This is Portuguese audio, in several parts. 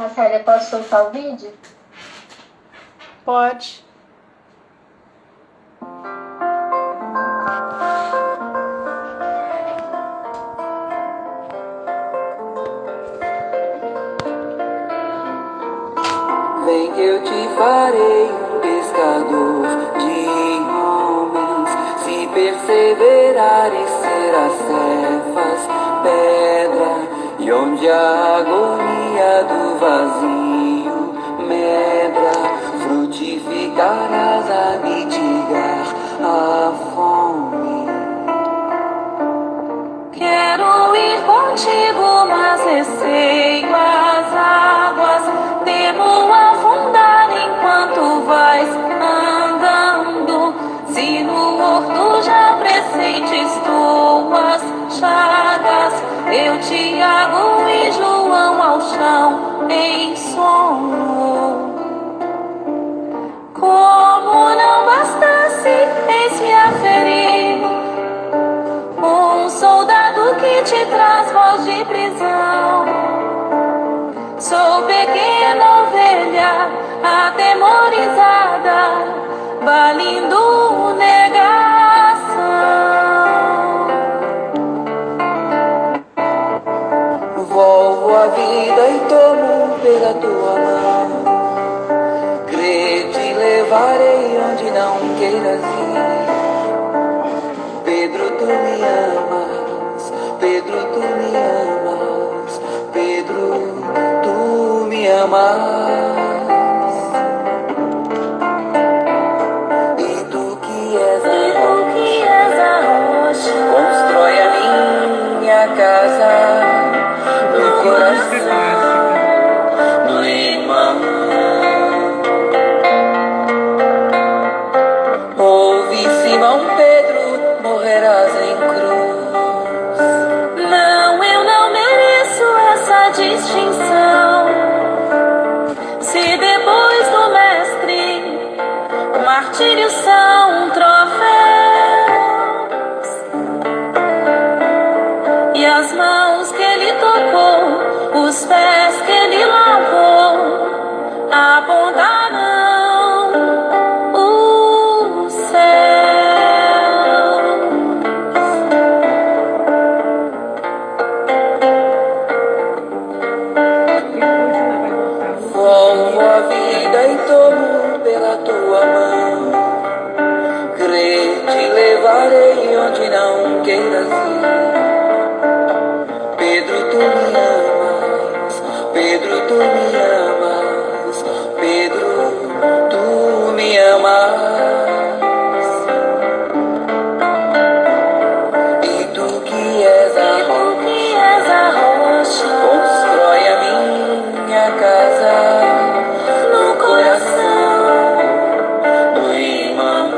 Célia, posso soltar o vídeo? Pode. Vem que eu te farei um pescador de homens. Se perseverares, serás cefas, pedra. E onde a agonia do vazio medra, frutificarás a mitigar a fome. Quero ir contigo, mas receio as águas. Temo afundar enquanto vais andando. Se no horto já presentes tuas chagas, eu, Tiago e João ao chão em sono. Como não bastasse, eis-me a ferir um soldado que te traz voz de prisão. Sou pequena ovelha atemorizada, valindo negação. Volvo a vida e tomo pela tua mão. Crê, te levarei onde não queiras ir. Pedro, tu me amas. Pedro, tu me amas. Pedro, tu me amas. E tu que és a rocha, constrói a minha casa no coração do irmão. Ouve, Simão Pedro, morrerás em cruz. Não, eu não mereço essa distinção. Se depois do mestre o martírio são troféus e as mãos que ele tocou, os pés que ele lavou, apontarão o céu. Volvo a vida e tomo pela tua mão. Crê, te levarei onde não queiras ir. Pedro, tu me amas. Pedro, tu me amas. Pedro, tu me amas. E tu que és a rocha, constrói a minha casa no coração do irmão.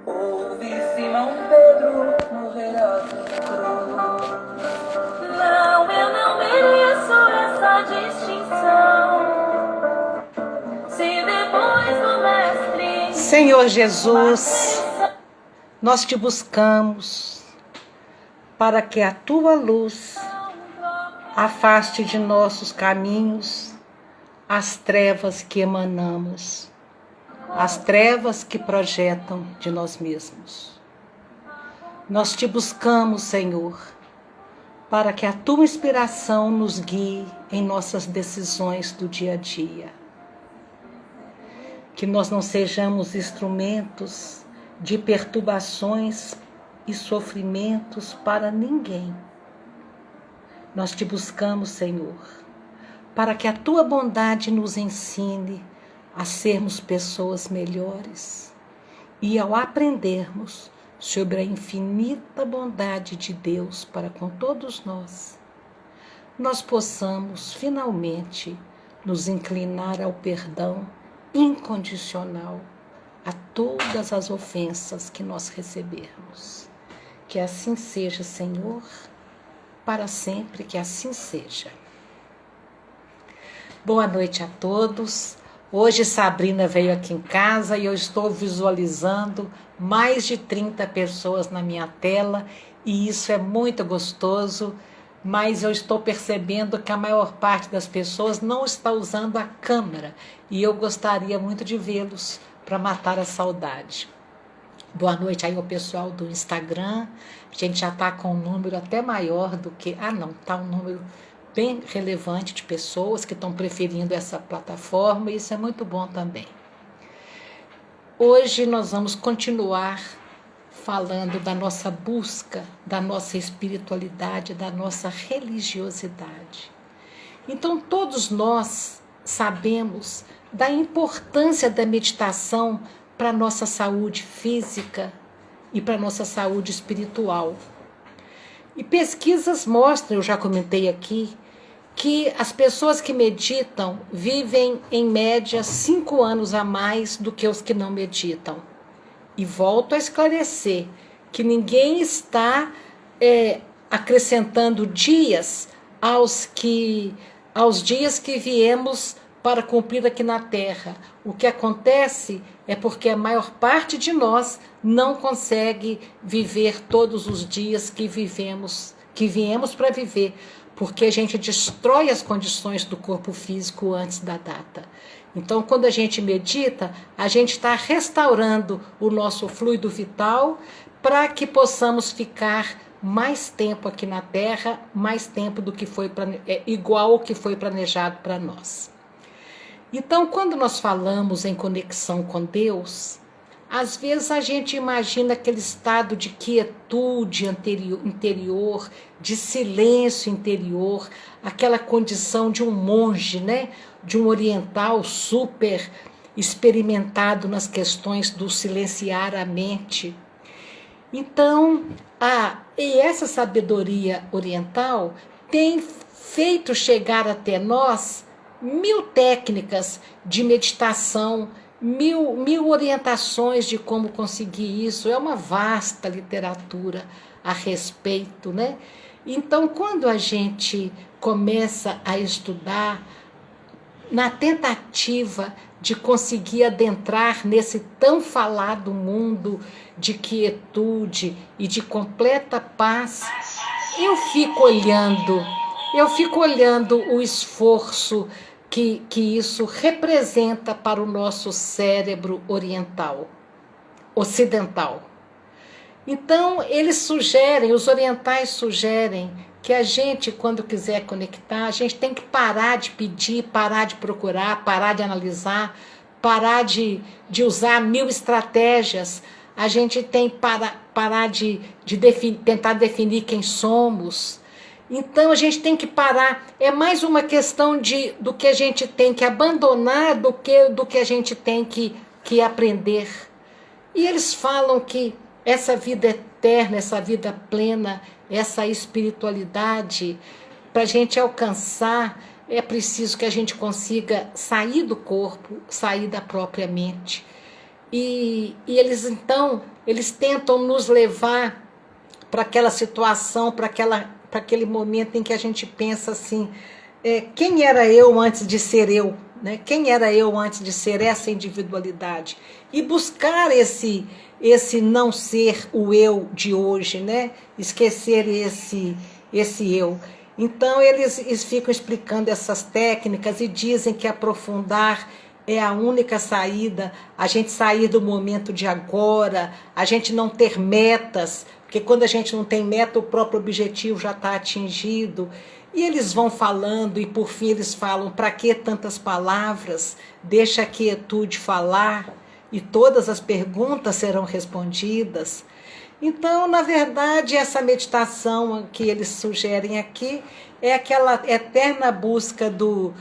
Ouve, Simão Pedro, morrerás em cruz. Não, eu não mereço essa distinção. Se depois do mestre Senhor Jesus, nós te buscamos para que a tua luz afaste de nossos caminhos as trevas que emanamos, as trevas que projetam de nós mesmos. Nós te buscamos, Senhor, para que a tua inspiração nos guie em nossas decisões do dia a dia. Que nós não sejamos instrumentos de perturbações e sofrimentos para ninguém. Nós te buscamos, Senhor, para que a tua bondade nos ensine a sermos pessoas melhores e ao aprendermos sobre a infinita bondade de Deus para com todos nós, nós possamos finalmente nos inclinar ao perdão incondicional a todas as ofensas que nós recebermos. Que assim seja, Senhor, para sempre que assim seja. Boa noite a todos. Hoje Sabrina veio aqui em casa e eu estou visualizando mais de 30 pessoas na minha tela e isso é muito gostoso. mas eu estou percebendo que a maior parte das pessoas não está usando a câmera e eu gostaria muito de vê-los para matar a saudade. Boa noite aí ao pessoal do Instagram. A gente já está com um número até maior do que... está um número bem relevante de pessoas que estão preferindo essa plataforma e isso é muito bom também. Hoje nós vamos continuar falando da nossa busca, da nossa espiritualidade, da nossa religiosidade. Então, todos nós sabemos da importância da meditação para a nossa saúde física e para a nossa saúde espiritual. E pesquisas mostram, eu já comentei aqui, que as pessoas que meditam vivem, em média, 5 anos a mais do que os que não meditam. E volto a esclarecer que ninguém está acrescentando dias aos dias que viemos para cumprir aqui na Terra. O que acontece é porque a maior parte de nós não consegue viver todos os dias que viemos para viver, porque a gente destrói as condições do corpo físico antes da data. Então, quando a gente medita, a gente está restaurando o nosso fluido vital para que possamos ficar mais tempo aqui na Terra, mais tempo do que foi igual ao que foi planejado para nós. Então, quando nós falamos em conexão com Deus, às vezes a gente imagina aquele estado de quietude interior, de silêncio interior, aquela condição de um monge, né? De um oriental super experimentado nas questões do silenciar a mente. Então, e essa sabedoria oriental tem feito chegar até nós 1000 técnicas de meditação, 1000 orientações de como conseguir isso. É uma vasta literatura a respeito, né? Então, quando a gente começa a estudar, na tentativa de conseguir adentrar nesse tão falado mundo de quietude e de completa paz, eu fico olhando o esforço que isso representa para o nosso cérebro ocidental. Então, os orientais sugerem que a gente, quando quiser conectar, a gente tem que parar de pedir, parar de procurar, parar de analisar, parar de usar 1000 estratégias. A gente tem que parar de tentar definir quem somos. Então, a gente tem que parar. É mais uma questão do que a gente tem que abandonar do que a gente tem que aprender. E eles falam que essa vida eterna, essa vida plena, essa espiritualidade, para a gente alcançar, é preciso que a gente consiga sair do corpo, sair da própria mente. E eles tentam nos levar para aquela situação, para aquele momento em que a gente pensa assim, quem era eu antes de ser eu? Né? Quem era eu antes de ser essa individualidade? E buscar esse não ser o eu de hoje, né? Esquecer esse eu. Então, eles ficam explicando essas técnicas e dizem que aprofundar é a única saída, a gente sair do momento de agora, a gente não ter metas, porque quando a gente não tem meta, o próprio objetivo já está atingido. E eles vão falando, e por fim eles falam, para que tantas palavras? Deixa a quietude falar, e todas as perguntas serão respondidas. Então, na verdade, essa meditação que eles sugerem aqui é aquela eterna busca do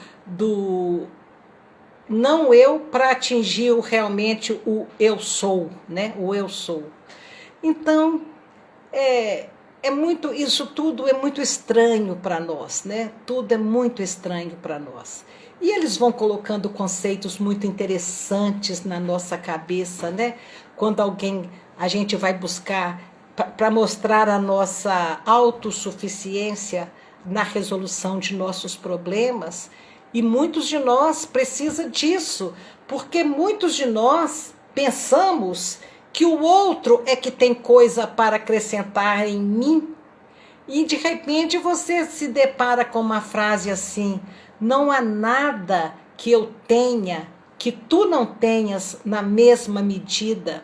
não eu para atingir realmente o eu sou, né? O eu sou. Então, isso tudo é muito estranho para nós, né? Tudo é muito estranho para nós. E eles vão colocando conceitos muito interessantes na nossa cabeça, né? Quando a gente vai buscar para mostrar a nossa autossuficiência na resolução de nossos problemas, e muitos de nós precisam disso, porque muitos de nós pensamos que o outro é que tem coisa para acrescentar em mim, E de repente você se depara com uma frase assim: não há nada que eu tenha que tu não tenhas na mesma medida.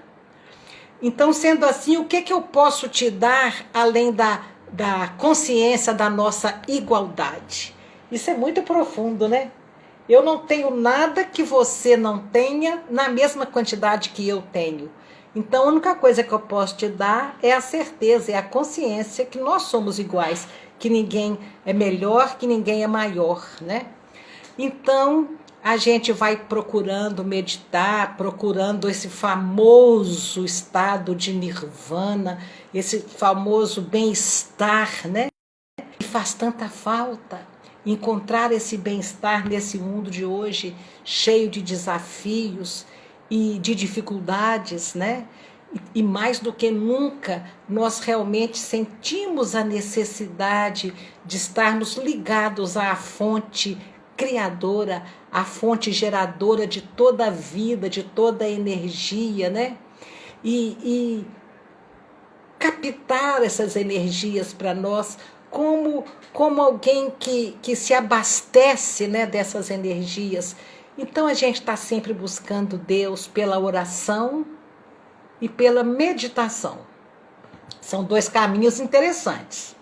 Então, sendo assim, o que eu posso te dar além da consciência da nossa igualdade? Isso é muito profundo, né? Eu não tenho nada que você não tenha na mesma quantidade que eu tenho. Então, a única coisa que eu posso te dar é a certeza, é a consciência que nós somos iguais, que ninguém é melhor, que ninguém é maior, né? Então, a gente vai procurando meditar, procurando esse famoso estado de nirvana, esse famoso bem-estar, né? E faz tanta falta encontrar esse bem-estar nesse mundo de hoje, cheio de desafios e de dificuldades, né? E mais do que nunca, nós realmente sentimos a necessidade de estarmos ligados à fonte criadora, à fonte geradora de toda a vida, de toda a energia, né? E captar essas energias para nós como alguém que se abastece, né, dessas energias. Então a gente está sempre buscando Deus pela oração e pela meditação. São dois caminhos interessantes: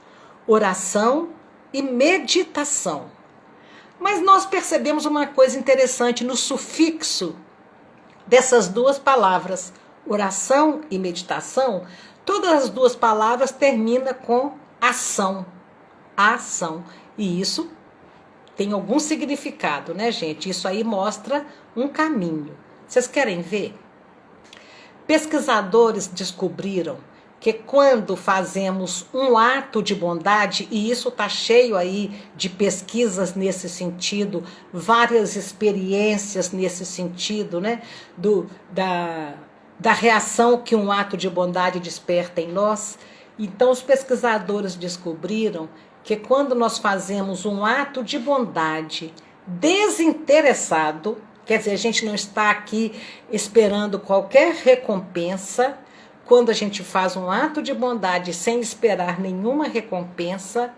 oração e meditação. Mas nós percebemos uma coisa interessante no sufixo dessas duas palavras, oração e meditação. Todas as duas palavras terminam com ação, ação. E isso tem algum significado, né, gente? Isso aí mostra um caminho. Vocês querem ver? Pesquisadores descobriram que quando fazemos um ato de bondade, e isso está cheio aí de pesquisas nesse sentido, várias experiências nesse sentido, né, da reação que um ato de bondade desperta em nós. Então, os pesquisadores descobriram que quando nós fazemos um ato de bondade desinteressado, quer dizer, a gente não está aqui esperando qualquer recompensa. Quando a gente faz um ato de bondade sem esperar nenhuma recompensa,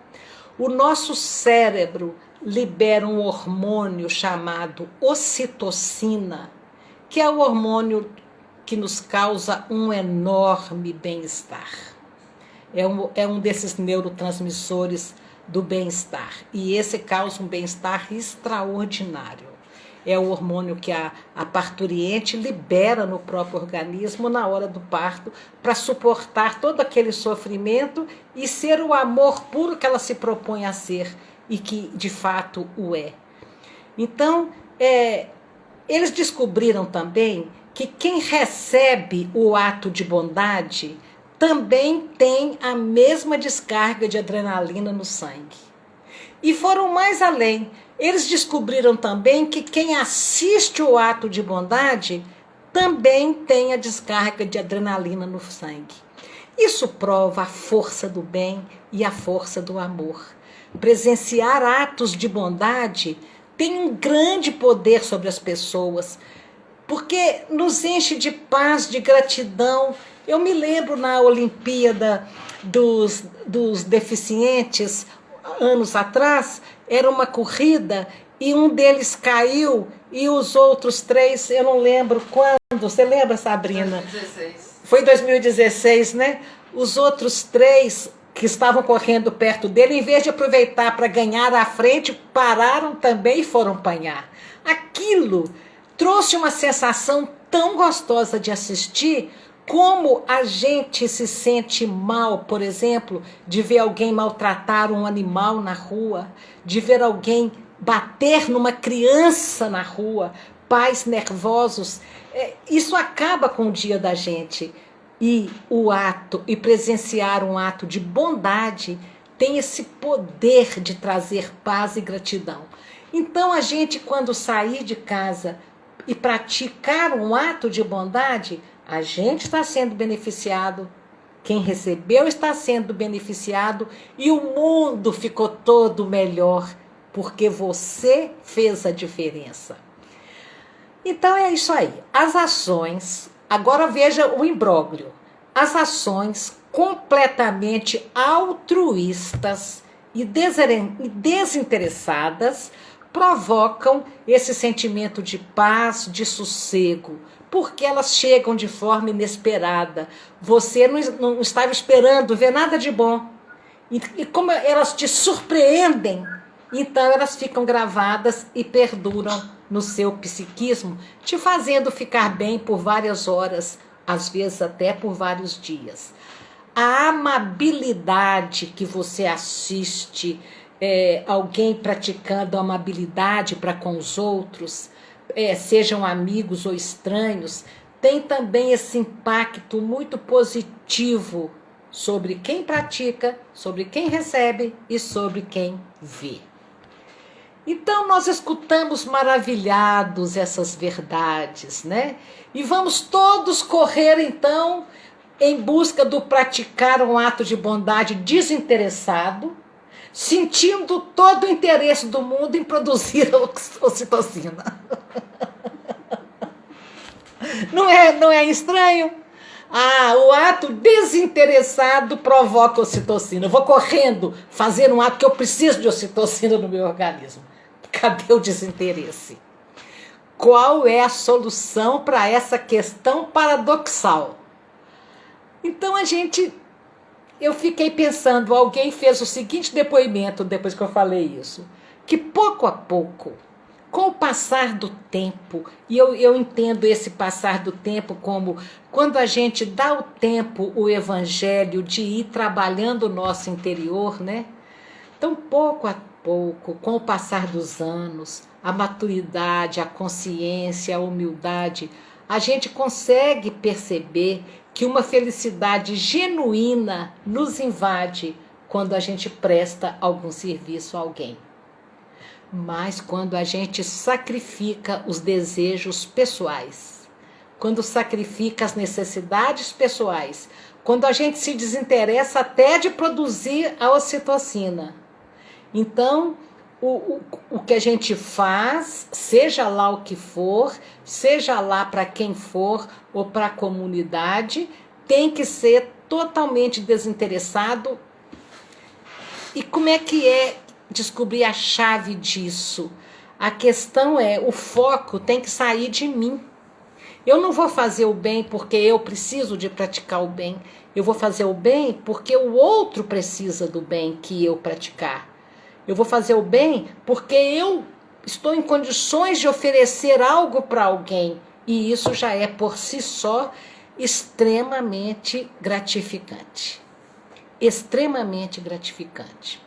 o nosso cérebro libera um hormônio chamado ocitocina, que é o hormônio que nos causa um enorme bem-estar. É um desses neurotransmissores do bem-estar. E esse causa um bem-estar extraordinário. É o hormônio que a parturiente libera no próprio organismo na hora do parto para suportar todo aquele sofrimento e ser o amor puro que ela se propõe a ser e que de fato o é. Então, eles descobriram também que quem recebe o ato de bondade também tem a mesma descarga de adrenalina no sangue. E foram mais além. Eles descobriram também que quem assiste o ato de bondade também tem a descarga de adrenalina no sangue. Isso prova a força do bem e a força do amor. Presenciar atos de bondade tem um grande poder sobre as pessoas, porque nos enche de paz, de gratidão. Eu me lembro na Olimpíada dos deficientes, anos atrás, era uma corrida e um deles caiu e os outros três, eu não lembro quando, você lembra, Sabrina? 2016. Foi 2016, né? Os outros três que estavam correndo perto dele, em vez de aproveitar para ganhar à frente, pararam também e foram apanhar. Aquilo trouxe uma sensação tão gostosa de assistir, como a gente se sente mal, por exemplo, de ver alguém maltratar um animal na rua, de ver alguém bater numa criança na rua, pais nervosos. Isso acaba com o dia da gente. E presenciar um ato de bondade tem esse poder de trazer paz e gratidão. Então a gente, quando sair de casa e praticar um ato de bondade, a gente está sendo beneficiado, quem recebeu está sendo beneficiado e o mundo ficou todo melhor, porque você fez a diferença. Então é isso aí. As ações, agora veja o imbróglio. As ações completamente altruístas e desinteressadas provocam esse sentimento de paz, de sossego, porque elas chegam de forma inesperada. Você não estava esperando ver nada de bom. E como elas te surpreendem, então elas ficam gravadas e perduram no seu psiquismo, te fazendo ficar bem por várias horas, às vezes até por vários dias. A amabilidade que você assiste alguém praticando amabilidade para com os outros, sejam amigos ou estranhos, tem também esse impacto muito positivo sobre quem pratica, sobre quem recebe e sobre quem vê. Então nós escutamos maravilhados essas verdades, né? E vamos todos correr então em busca do praticar um ato de bondade desinteressado, sentindo todo o interesse do mundo em produzir a ocitocina. Não é estranho? O ato desinteressado provoca ocitocina. Eu vou correndo fazer um ato que eu preciso de ocitocina no meu organismo. Cadê o desinteresse? Qual é a solução para essa questão paradoxal? Então eu fiquei pensando, alguém fez o seguinte depoimento depois que eu falei isso, que pouco a pouco, com o passar do tempo, e eu entendo esse passar do tempo como quando a gente dá o tempo, o evangelho, de ir trabalhando o nosso interior, né? Então, pouco a pouco, com o passar dos anos, a maturidade, a consciência, a humildade, a gente consegue perceber que uma felicidade genuína nos invade quando a gente presta algum serviço a alguém. Mas quando a gente sacrifica os desejos pessoais, quando sacrifica as necessidades pessoais, quando a gente se desinteressa até de produzir a ocitocina. Então, o que a gente faz, seja lá o que for, seja lá para quem for ou para a comunidade, tem que ser totalmente desinteressado. E como é que é descobrir a chave disso? A questão o foco tem que sair de mim. Eu não vou fazer o bem porque eu preciso de praticar o bem. Eu vou fazer o bem porque o outro precisa do bem que eu praticar. Eu vou fazer o bem porque eu estou em condições de oferecer algo para alguém. E isso já é por si só extremamente gratificante. Extremamente gratificante.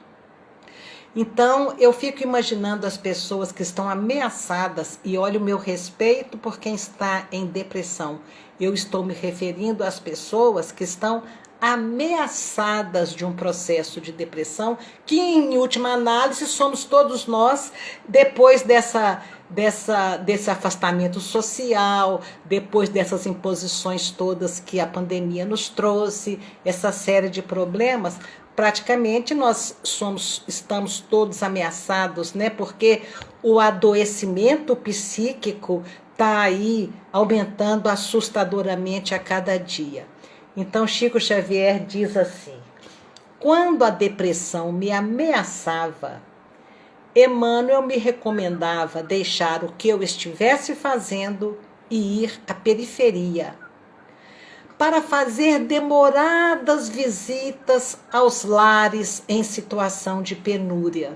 Então, eu fico imaginando as pessoas que estão ameaçadas, e olha o meu respeito por quem está em depressão. Eu estou me referindo às pessoas que estão ameaçadas de um processo de depressão, que em última análise somos todos nós, depois desse afastamento social, depois dessas imposições todas que a pandemia nos trouxe, essa série de problemas. Praticamente nós estamos todos ameaçados, né? Porque o adoecimento psíquico está aí aumentando assustadoramente a cada dia. Então Chico Xavier diz assim: quando a depressão me ameaçava, Emmanuel me recomendava deixar o que eu estivesse fazendo e ir à periferia, para fazer demoradas visitas aos lares em situação de penúria.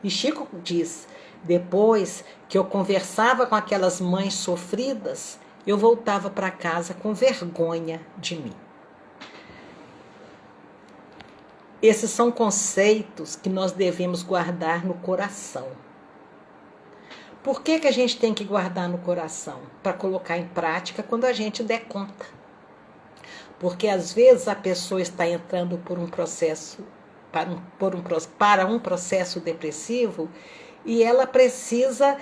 E Chico diz, depois que eu conversava com aquelas mães sofridas, eu voltava para casa com vergonha de mim. Esses são conceitos que nós devemos guardar no coração. Por que a gente tem que guardar no coração? Para colocar em prática quando a gente der conta. Porque às vezes a pessoa está entrando por um processo, para um processo depressivo, e ela precisa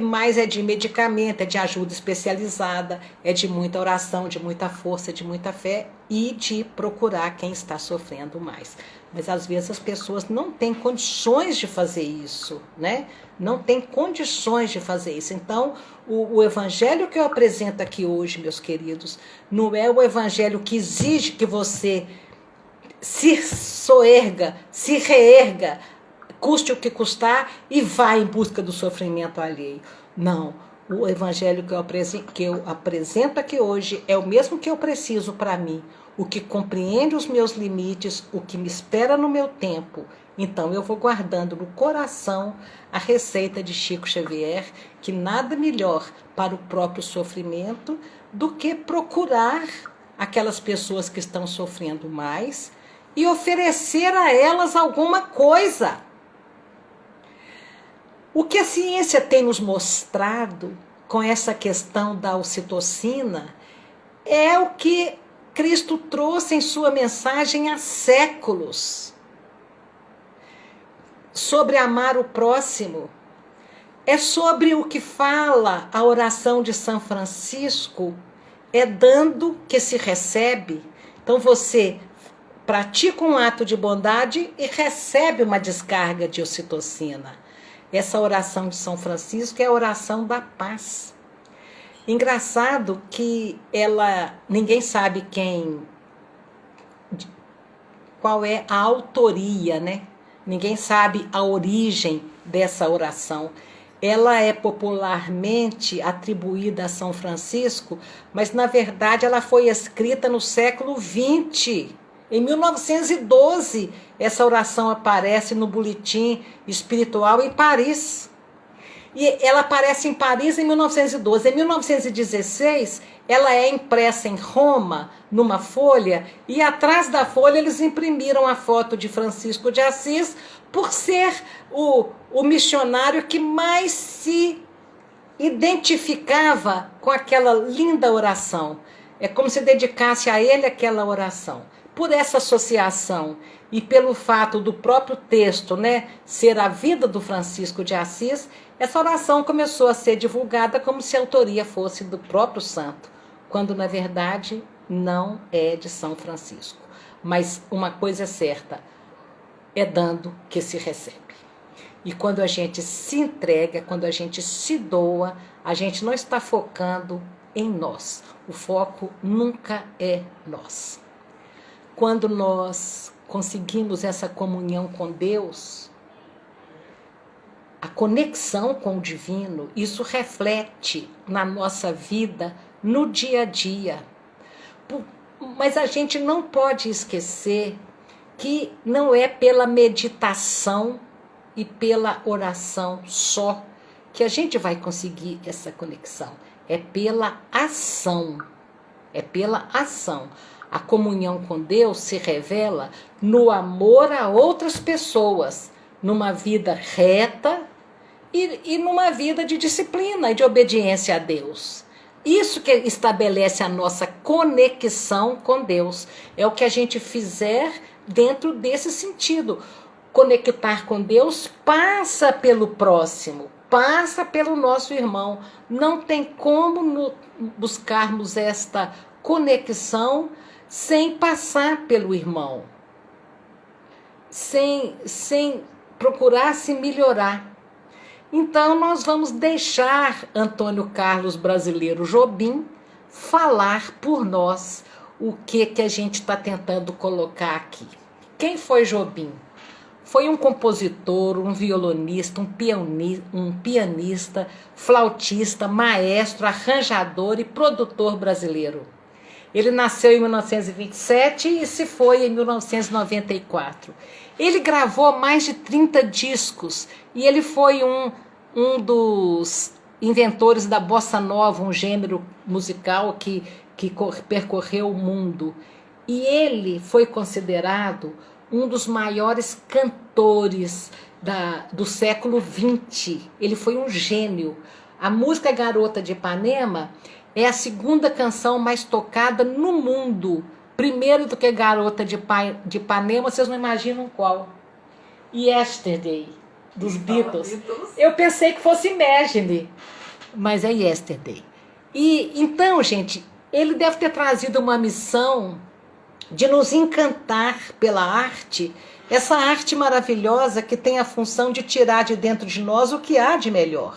mais é de medicamento, é de ajuda especializada, é de muita oração, de muita força, de muita fé e de procurar quem está sofrendo mais. Mas às vezes as pessoas não têm condições de fazer isso, né? Não têm condições de fazer isso. Então, o evangelho que eu apresento aqui hoje, meus queridos, não é o evangelho que exige que você se soerga, se reerga, custe o que custar e vá em busca do sofrimento alheio. Não, o evangelho que eu apresento aqui hoje é o mesmo que eu preciso para mim, o que compreende os meus limites, o que me espera no meu tempo. Então eu vou guardando no coração a receita de Chico Xavier, que nada melhor para o próprio sofrimento do que procurar aquelas pessoas que estão sofrendo mais e oferecer a elas alguma coisa. O que a ciência tem nos mostrado com essa questão da ocitocina é o que Cristo trouxe em sua mensagem há séculos. Sobre amar o próximo. É sobre o que fala a oração de São Francisco. É dando que se recebe. Então você pratica um ato de bondade e recebe uma descarga de ocitocina. Essa oração de São Francisco é a oração da paz. Engraçado que ninguém sabe qual é a autoria, né? Ninguém sabe a origem dessa oração. Ela é popularmente atribuída a São Francisco, mas na verdade ela foi escrita no século XX. Em 1912, essa oração aparece no Boletim Espiritual em Paris. E ela aparece em Paris em 1912. Em 1916, ela é impressa em Roma, numa folha, e atrás da folha eles imprimiram a foto de Francisco de Assis, por ser o missionário que mais se identificava com aquela linda oração. É como se dedicasse a ele aquela oração. Por essa associação e pelo fato do próprio texto, né, ser a vida do Francisco de Assis, essa oração começou a ser divulgada como se a autoria fosse do próprio santo, quando na verdade não é de São Francisco. Mas uma coisa é certa, é dando que se recebe. E quando a gente se entrega, quando a gente se doa, a gente não está focando em nós. O foco nunca é nós. Quando nós conseguimos essa comunhão com Deus, a conexão com o divino, isso reflete na nossa vida, no dia a dia. Mas a gente não pode esquecer que não é pela meditação e pela oração só que a gente vai conseguir essa conexão. É pela ação. É pela ação. A comunhão com Deus se revela no amor a outras pessoas, numa vida reta e numa vida de disciplina e de obediência a Deus. Isso que estabelece a nossa conexão com Deus. É o que a gente fizer dentro desse sentido. Conectar com Deus passa pelo próximo, passa pelo nosso irmão. Não tem como buscarmos esta conexão sem passar pelo irmão, sem procurar se melhorar. Então nós vamos deixar Antônio Carlos Brasileiro Jobim falar por nós o que a gente está tentando colocar aqui. Quem foi Jobim? Foi um compositor, um violonista, um pianista, flautista, maestro, arranjador e produtor brasileiro. Ele nasceu em 1927 e se foi em 1994. Ele gravou mais de 30 discos e ele foi um dos inventores da bossa nova, um gênero musical que percorreu o mundo. E ele foi considerado um dos maiores cantores do século XX. Ele foi um gênio. A música Garota de Ipanema é a segunda canção mais tocada no mundo. Primeiro do que Garota de Ipanema, vocês não imaginam qual. Yesterday. dos Beatles. Eu pensei que fosse Imagine, mas é Yesterday. E então, gente, ele deve ter trazido uma missão de nos encantar pela arte, essa arte maravilhosa que tem a função de tirar de dentro de nós o que há de melhor,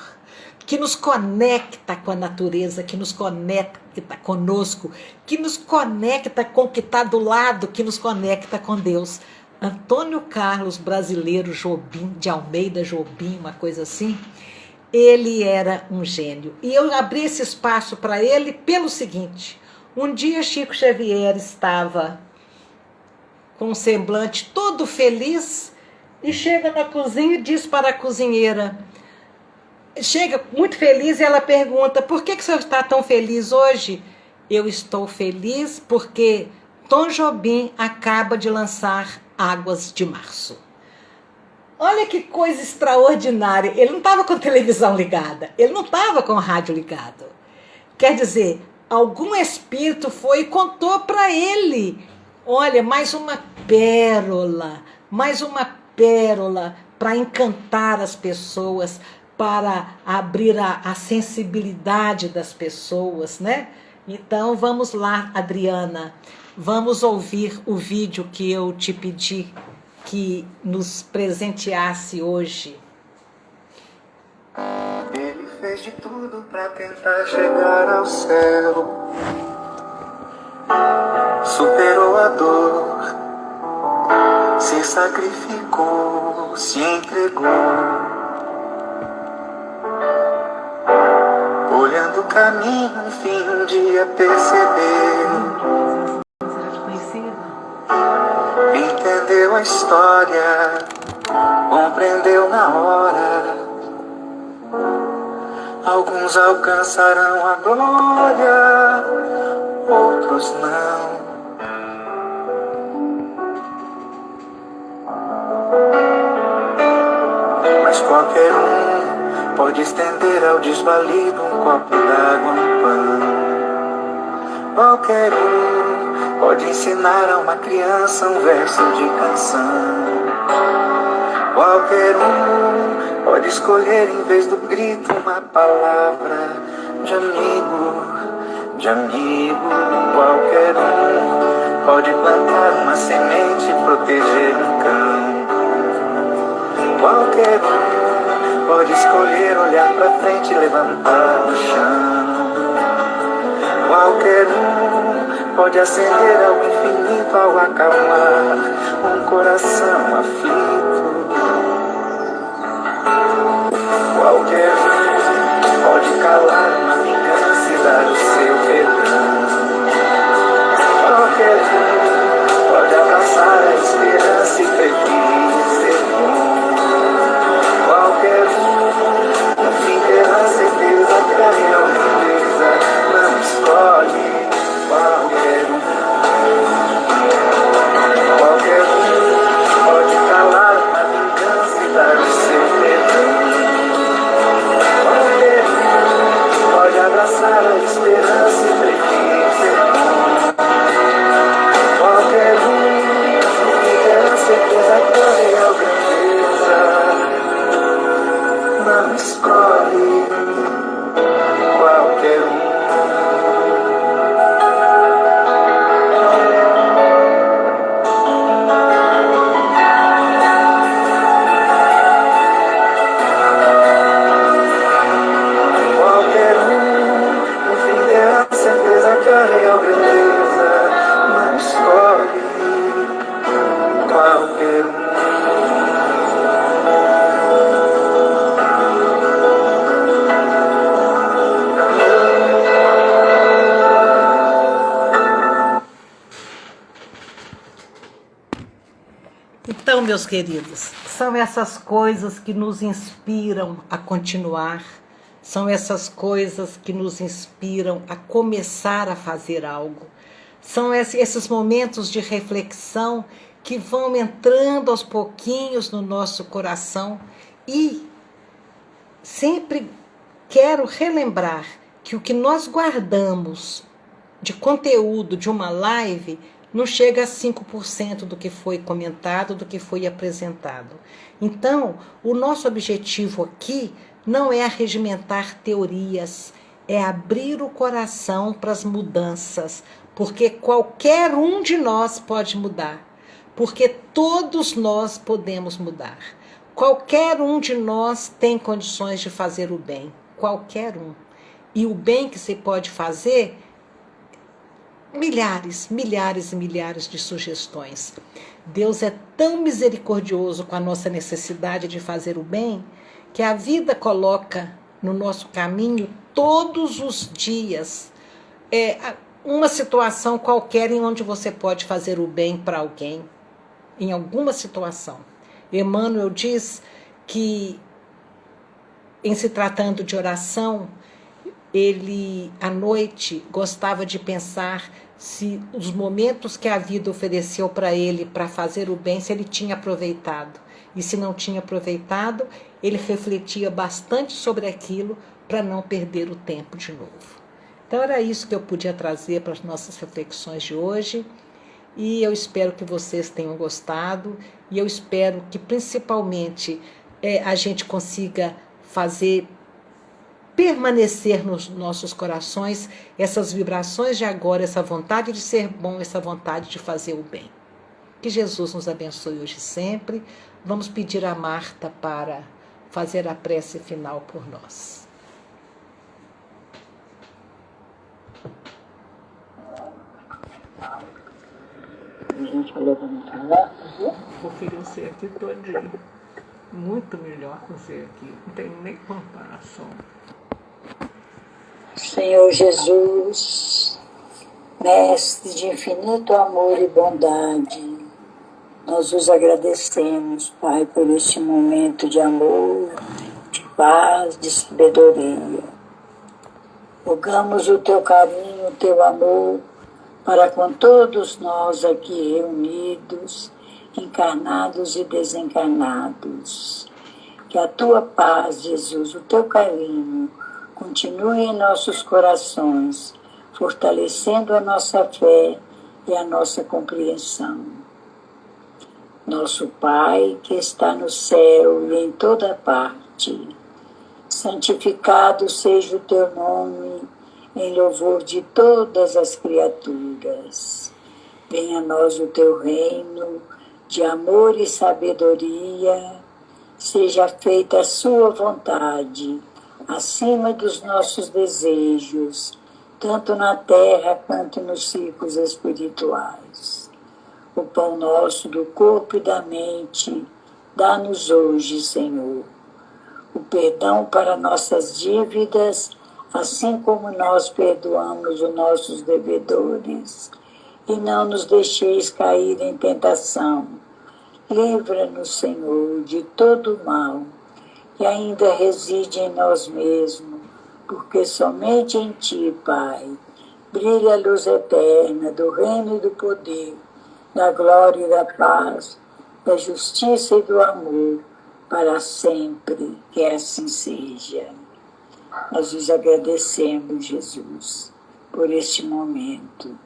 que nos conecta com a natureza, que nos conecta conosco, que nos conecta com o que está do lado, que nos conecta com Deus. Antônio Carlos Brasileiro Jobim, de Almeida Jobim, uma coisa assim, ele era um gênio. E eu abri esse espaço para ele pelo seguinte: um dia Chico Xavier estava com um semblante todo feliz e chega na cozinha e diz para a cozinheira, chega muito feliz, e ela pergunta: por que o senhor está tão feliz hoje? Eu estou feliz porque Tom Jobim acaba de lançar Águas de Março. Olha que coisa extraordinária. Ele não estava com a televisão ligada, ele não estava com o rádio ligado. Quer dizer, algum espírito foi e contou para ele. Olha, mais uma pérola para encantar as pessoas, para abrir a sensibilidade das pessoas, né? Então vamos lá, Adriana, vamos ouvir o vídeo que eu te pedi que nos presenteasse hoje. Ele fez de tudo para tentar chegar ao céu, superou a dor, se sacrificou, se entregou. Olhando o caminho, enfim, um dia percebeu, entendeu a história, compreendeu na hora. Alguns alcançarão a glória, outros não. Mas qualquer um pode estender ao desvalido um copo d'água, um pão. Qualquer um pode ensinar a uma criança um verso de canção. Qualquer um pode escolher em vez do grito uma palavra de amigo, de amigo. Qualquer um pode plantar uma semente e proteger um cão. Qualquer um pode escolher olhar pra frente e levantar no chão. Qualquer um pode acender algo infinito ao acalmar um coração aflito. Qualquer um pode calar uma vingança e dar o seu perdão. Qualquer um pode abraçar a esperança e preferir ser bom. Qualquer um, no fim terá certeza que a real beleza não escolhe. Qualquer um pode calar uma vingança e dar o seu perdão. Qualquer um pode abraçar a esperança e preferir ser bom. Qualquer um terá certeza que a real grandeza não escolhe. Qualquer um. Então, meus queridos, são essas coisas que nos inspiram a continuar, são essas coisas que nos inspiram a começar a fazer algo, são esses momentos de reflexão que vão entrando aos pouquinhos no nosso coração. E sempre quero relembrar que o que nós guardamos de conteúdo de uma live não chega a 5% do que foi comentado, do que foi apresentado. Então, o nosso objetivo aqui não é arregimentar teorias, é abrir o coração para as mudanças, porque qualquer um de nós pode mudar, porque todos nós podemos mudar. Qualquer um de nós tem condições de fazer o bem, qualquer um. E o bem que se pode fazer, milhares e milhares de sugestões. Deus é tão misericordioso com a nossa necessidade de fazer o bem, que a vida coloca no nosso caminho todos os dias uma situação qualquer em onde você pode fazer o bem para alguém, em alguma situação. Emmanuel diz que, em se tratando de oração, ele, à noite, gostava de pensar se os momentos que a vida ofereceu para ele para fazer o bem, se ele tinha aproveitado. E se não tinha aproveitado, ele refletia bastante sobre aquilo para não perder o tempo de novo. Então era isso que eu podia trazer para as nossas reflexões de hoje. E eu espero que vocês tenham gostado. E eu espero que, principalmente, a gente consiga fazer permanecer nos nossos corações essas vibrações de agora, essa vontade de ser bom, essa vontade de fazer o bem. Que Jesus nos abençoe hoje e sempre. Vamos pedir a Marta para fazer a prece final por nós. A gente vai levantar. Vou oferecer aqui todinho. Muito melhor que você aqui. Não tem nem comparação. Senhor Jesus, Mestre de infinito amor e bondade, nós os agradecemos, Pai, por este momento de amor, de paz, de sabedoria. Rogamos o teu carinho, o teu amor, para com todos nós aqui reunidos, encarnados e desencarnados. Que a tua paz, Jesus, o teu carinho, continue em nossos corações, fortalecendo a nossa fé e a nossa compreensão. Nosso Pai, que está no céu e em toda parte, santificado seja o teu nome, em louvor de todas as criaturas. Venha a nós o teu reino, de amor e sabedoria, seja feita a sua vontade, acima dos nossos desejos, tanto na terra quanto nos círculos espirituais. O pão nosso do corpo e da mente, dá-nos hoje, Senhor. O perdão para nossas dívidas, assim como nós perdoamos os nossos devedores. E não nos deixeis cair em tentação. Livra-nos, Senhor, de todo o mal, que ainda reside em nós mesmos, porque somente em Ti, Pai, brilha a luz eterna do reino e do poder, da glória e da paz, da justiça e do amor, para sempre, que assim seja. Nós os agradecemos, Jesus, por este momento.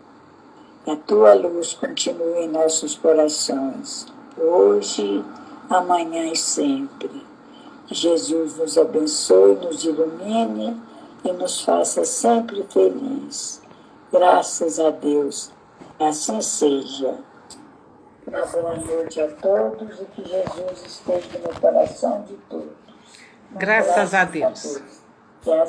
Que a Tua luz continue em nossos corações, hoje, amanhã e sempre. Que Jesus nos abençoe, nos ilumine e nos faça sempre feliz. Graças a Deus. Assim seja. Uma boa noite a todos e que Jesus esteja no coração de todos. Graças a Deus. todos.